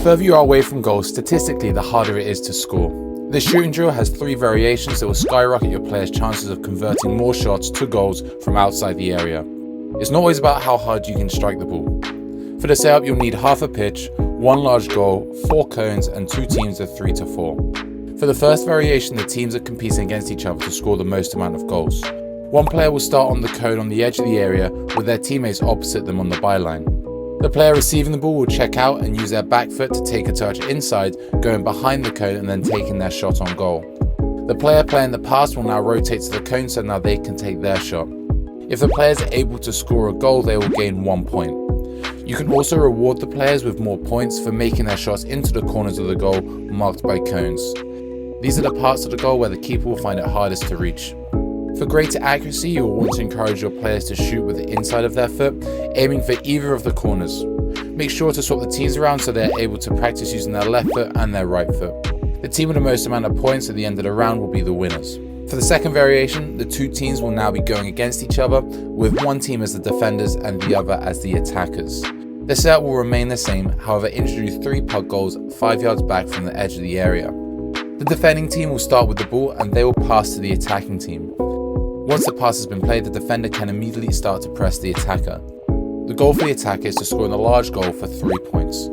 further you are away from goal, statistically the harder it is to score. This shooting drill has 3 variations that will skyrocket your players' chances of converting more shots to goals from outside the area. It's not always about how hard you can strike the ball. For the setup, you'll need half a pitch, 1 large goal, 4 cones, and 2 teams of 3 to 4. For the first variation, the teams are competing against each other to score the most amount of goals. One player will start on the cone on the edge of the area with their teammates opposite them on the byline. The player receiving the ball will check out and use their back foot to take a touch inside, going behind the cone and then taking their shot on goal. The player playing the pass will now rotate to the cone so now they can take their shot. If the players are able to score a goal, they will gain 1 point. You can also reward the players with more points for making their shots into the corners of the goal marked by cones. These are the parts of the goal where the keeper will find it hardest to reach. For greater accuracy, you will want to encourage your players to shoot with the inside of their foot, aiming for either of the corners. Make sure to swap the teams around so they are able to practice using their left foot and their right foot. The team with the most amount of points at the end of the round will be the winners. For the second variation, the 2 teams will now be going against each other, with one team as the defenders and the other as the attackers. The setup will remain the same, however introduce 3 puck goals 5 yards back from the edge of the area. The defending team will start with the ball and they will pass to the attacking team. Once the pass has been played, the defender can immediately start to press the attacker. The goal for the attacker is to score in a large goal for 3 points.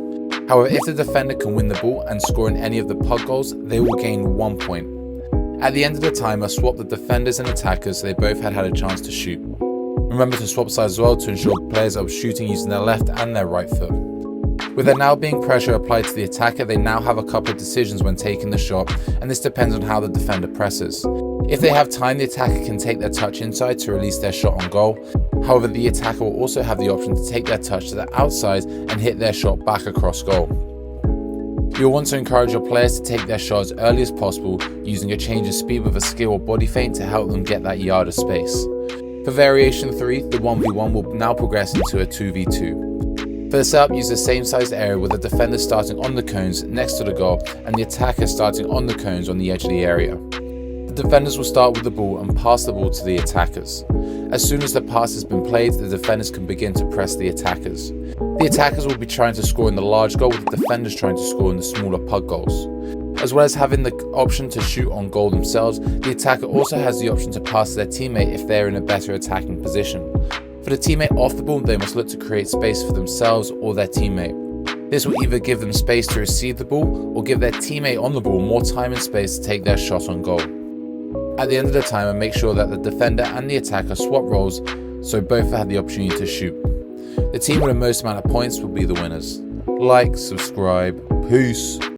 However, if the defender can win the ball and score in any of the puck goals, they will gain 1 point. At the end of the timer, swap the defenders and attackers so they both had a chance to shoot. Remember to swap sides as well to ensure players are shooting using their left and their right foot. With there now being pressure applied to the attacker, they now have a couple of decisions when taking the shot, and this depends on how the defender presses. If they have time, the attacker can take their touch inside to release their shot on goal. However, the attacker will also have the option to take their touch to the outside and hit their shot back across goal. You'll want to encourage your players to take their shot as early as possible, using a change of speed with a skill or body feint to help them get that yard of space. For variation 3, the 1v1 will now progress into a 2v2. For the setup, use the same sized area with the defender starting on the cones next to the goal and the attacker starting on the cones on the edge of the area. The defenders will start with the ball and pass the ball to the attackers. As soon as the pass has been played, the defenders can begin to press the attackers. The attackers will be trying to score in the large goal, with the defenders trying to score in the smaller puck goals. As well as having the option to shoot on goal themselves, the attacker also has the option to pass to their teammate if they are in a better attacking position. For the teammate off the ball, they must look to create space for themselves or their teammate. This will either give them space to receive the ball or give their teammate on the ball more time and space to take their shot on goal. At the end of the timer, make sure that the defender and the attacker swap roles so both have the opportunity to shoot. The team with the most amount of points will be the winners. Like, subscribe, peace.